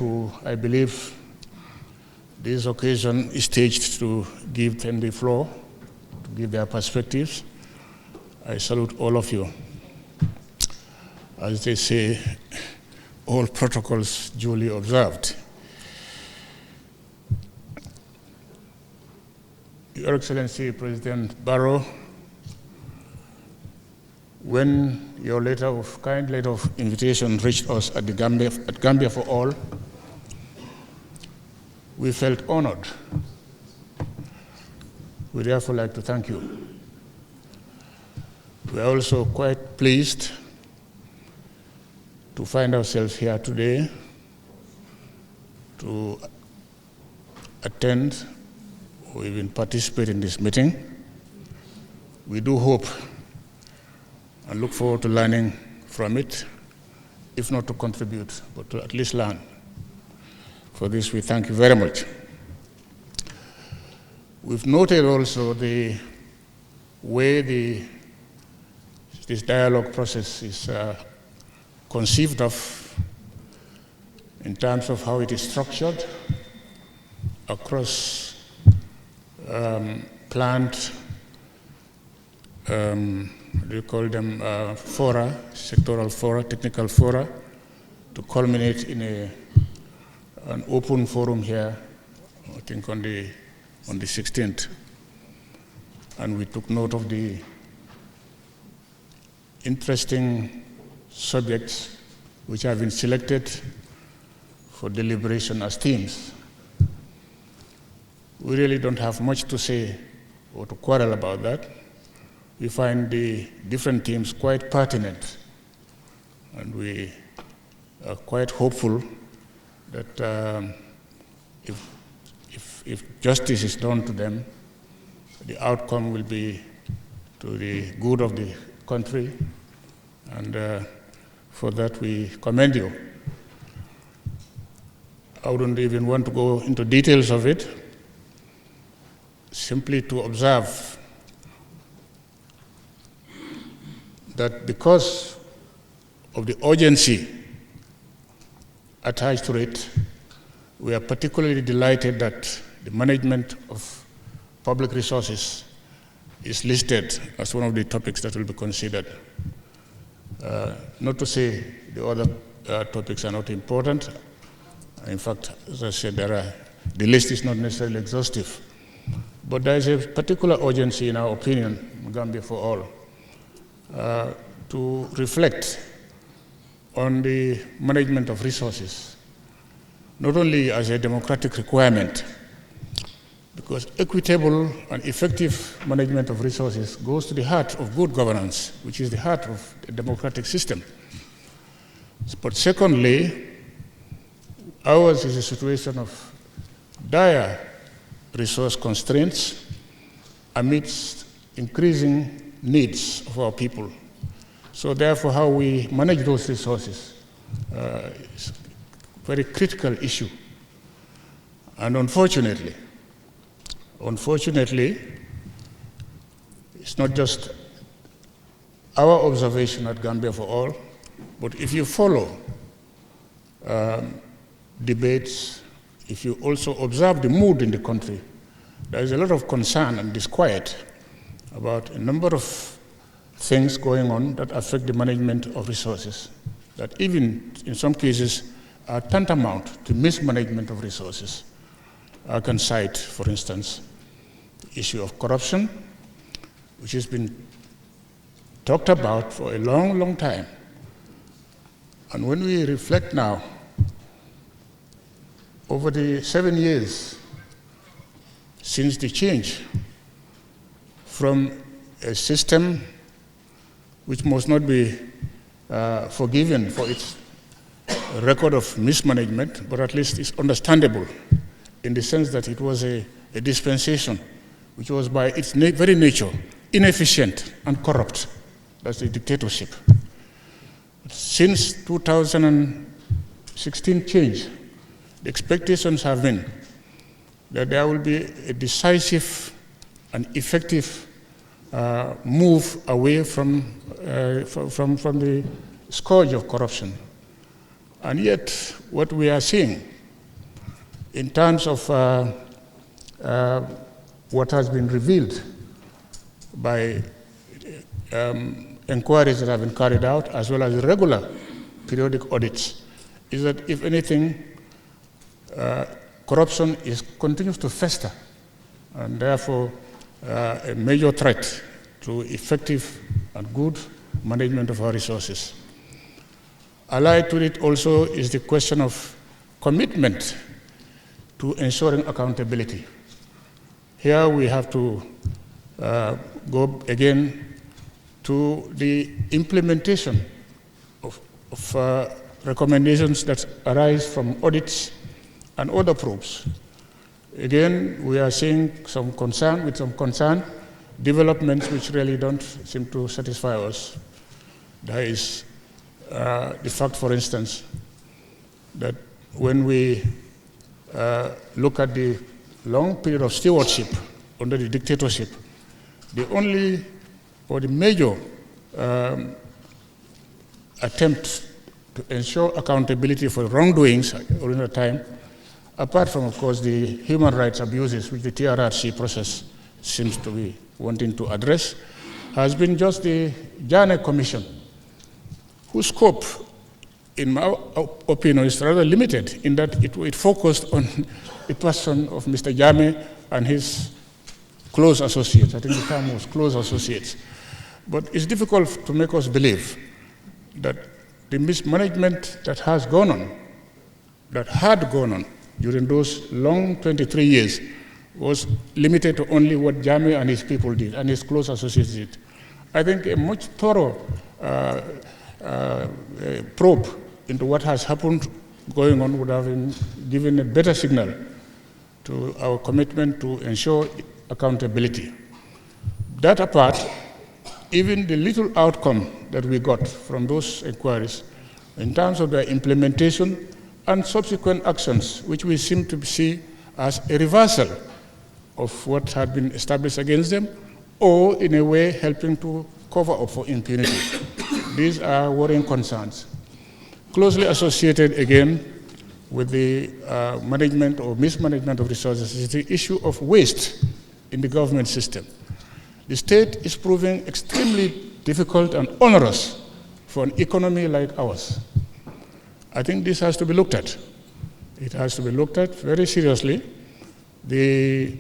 who I believe this occasion is staged to give them the floor, to give their perspectives. I salute all of you. As they say, all protocols duly observed. Your Excellency President Barrow, when your kind letter of invitation reached us at Gambia for All, we felt honored. We therefore like to thank you. We are also quite pleased to find ourselves here today to attend or even participate in this meeting. We do hope and look forward to learning from it, if not to contribute, but to at least learn. For this, we thank you very much. We've noted also the way this dialogue process is conceived of in terms of how it is structured across planned, what do you call them, fora, sectoral fora, technical fora, to culminate in an open forum here, I think on the 16th. And we took note of the interesting subjects which have been selected for deliberation as themes. We really don't have much to say or to quarrel about that. We find the different themes quite pertinent, and we are quite hopeful that if justice is done to them, the outcome will be to the good of the country, and for that we commend you. I wouldn't even want to go into details of it, simply to observe that because of the urgency attached to it, we are particularly delighted that the management of public resources is listed as one of the topics that will be considered. Not to say the other topics are not important. In fact, as I said, the list is not necessarily exhaustive. But there is a particular urgency, in our opinion, in Gambia for All, to reflect on the management of resources, not only as a democratic requirement, because equitable and effective management of resources goes to the heart of good governance, which is the heart of the democratic system. But secondly, ours is a situation of dire resource constraints amidst increasing needs of our people. So therefore, how we manage those resources is a very critical issue. And unfortunately, it's not just our observation at Gambia for All, but if you follow debates, if you also observe the mood in the country, there is a lot of concern and disquiet about a number of things going on that affect the management of resources, that even in some cases are tantamount to mismanagement of resources. I can cite, for instance, the issue of corruption, which has been talked about for a long, long time. And when we reflect now, over the 7 years since the change from a system which must not be forgiven for its record of mismanagement, but at least it's understandable in the sense that it was a dispensation which was by its very nature inefficient and corrupt. That's a dictatorship. Since 2016 change, the expectations have been that there will be a decisive and effective move away from the scourge of corruption. And yet, what we are seeing in terms of what has been revealed by inquiries that have been carried out, as well as regular periodic audits, is that if anything, corruption continues to fester, and therefore a major threat to effective and good management of our resources. Allied to it also is the question of commitment to ensuring accountability. Here we have to go again to the implementation of recommendations that arise from audits and other probes. Again, we are seeing some concern, developments which really don't seem to satisfy us. There is the fact, for instance, that when we look at the long period of stewardship under the dictatorship, the only or the major attempt to ensure accountability for wrongdoings during the time, apart from, of course, the human rights abuses which the TRRC process seems to be wanting to address, has been just the Jane Commission, whose scope, in my opinion, is rather limited in that it focused on the person of Mr. Jame and his close associates. I think the term was close associates. But it's difficult to make us believe that the mismanagement that had gone on during those long 23 years was limited to only what Jame and his people did, and his close associates did. I think a much thorough probe into what has happened going on would have given a better signal to our commitment to ensure accountability. That apart, even the little outcome that we got from those inquiries in terms of their implementation and subsequent actions, which we seem to see as a reversal of what had been established against them, or in a way helping to cover up for impunity. These are worrying concerns. Closely associated again with the management or mismanagement of resources is the issue of waste in the government system. The state is proving extremely difficult and onerous for an economy like ours. I think this has to be looked at. It has to be looked at very seriously. The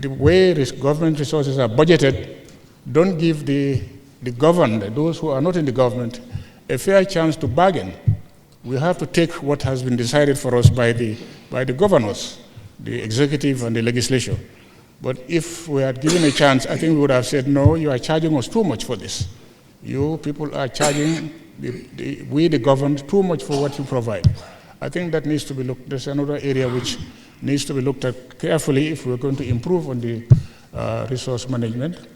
way government resources are budgeted don't give the governed, those who are not in the government, a fair chance to bargain. We have to take what has been decided for us by the governors, the executive and the legislature. But if we had given a chance, I think we would have said, no, you are charging us too much for this. You people are charging we, the governed, too much for what you provide. I think that needs to be looked. There's another area which needs to be looked at carefully if we're going to improve on the resource management.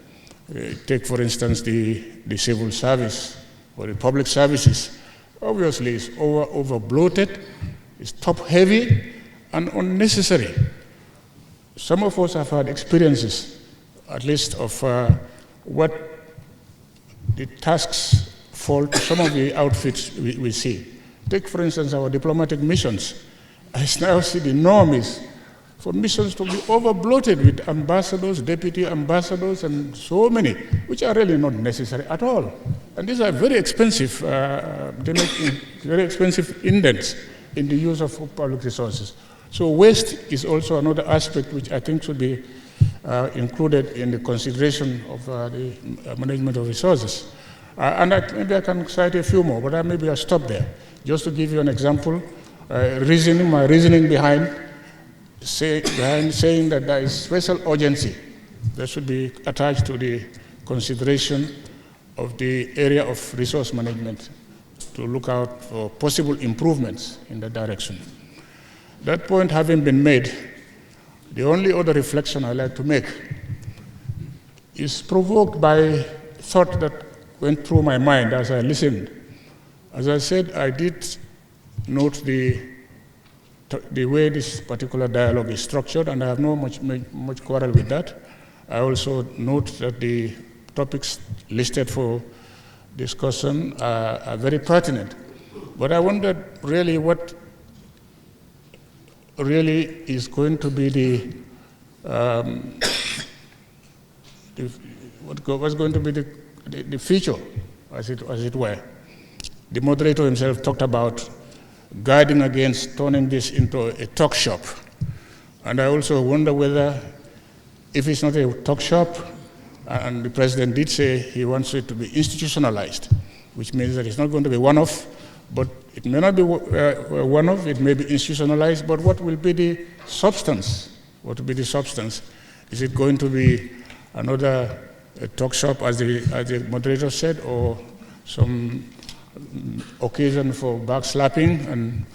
Take, for instance, the civil service or the public services. Obviously, it's over bloated, it's top heavy, and unnecessary. Some of us have had experiences, at least, of what the tasks fall to some of the outfits we see. Take, for instance, our diplomatic missions. I now see the norm is for missions to be over-bloated with ambassadors, deputy ambassadors, and so many, which are really not necessary at all. And these are very expensive, they make very expensive indents in the use of public resources. So waste is also another aspect which I think should be included in the consideration of the management of resources. Maybe I can cite a few more, but maybe I'll stop there. Just to give you an example, my reasoning behind saying that there is special urgency that should be attached to the consideration of the area of resource management to look out for possible improvements in that direction. That point having been made, the only other reflection I like to make is provoked by a thought that went through my mind as I listened. As I said, I did note the way this particular dialogue is structured, and I have no much quarrel with that. I also note that the topics listed for discussion are very pertinent. But I wondered really what really is going to be what's going to be the future, as it were. The moderator himself talked about guarding against turning this into a talk shop. And I also wonder whether, if it's not a talk shop, and the president did say he wants it to be institutionalized, which means that it's not going to be one-off, but it may not be one-off, it may be institutionalized, but what will be the substance? What will be the substance? Is it going to be another talk shop, as the moderator said, or some occasion for back slapping and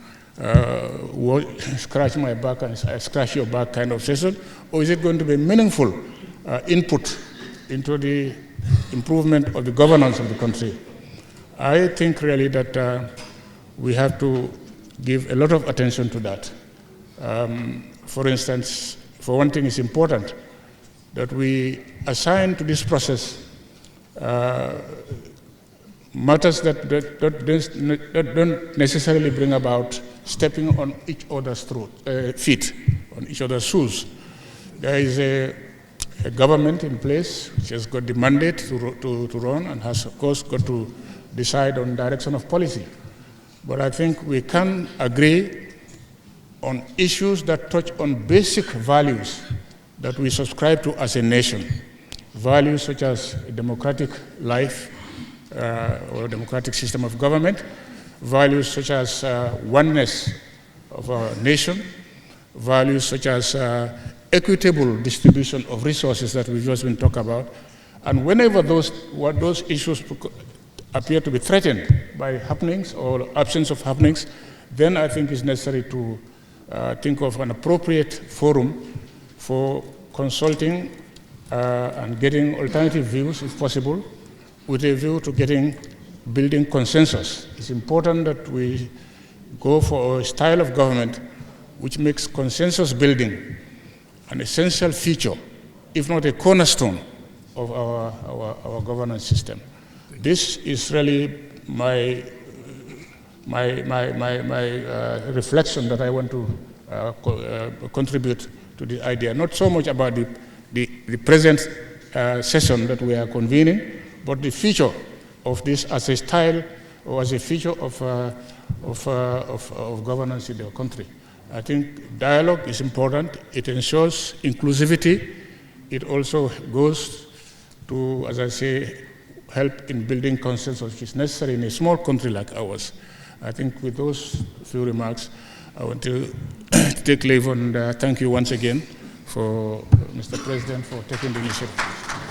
scratch my back and I scratch your back kind of session? Or is it going to be meaningful input into the improvement of the governance of the country? I think really that we have to give a lot of attention to that. For instance, for one thing, it's important that we assign to this process matters that don't necessarily bring about stepping on each other's feet, on each other's shoes. There is a government in place which has got the mandate to run and has, of course, got to decide on direction of policy. But I think we can agree on issues that touch on basic values that we subscribe to as a nation. Values such as a democratic life or a democratic system of government, values such as oneness of our nation, values such as equitable distribution of resources that we've just been talking about. And whenever those issues appear to be threatened by happenings or absence of happenings, then I think it's necessary to think of an appropriate forum for consulting and getting alternative views, if possible, with a view to building consensus. It's important that we go for a style of government which makes consensus building an essential feature, if not a cornerstone, of our governance system. This is really my reflection that I want to contribute to the idea. Not so much about the present session that we are convening, but the future of this as a style or as a feature of governance in our country. I think dialogue is important. It ensures inclusivity. It also goes to, as I say, help in building consensus, which is necessary in a small country like ours. I think with those few remarks, I want to take leave and thank you once again for Mr. President for taking the initiative.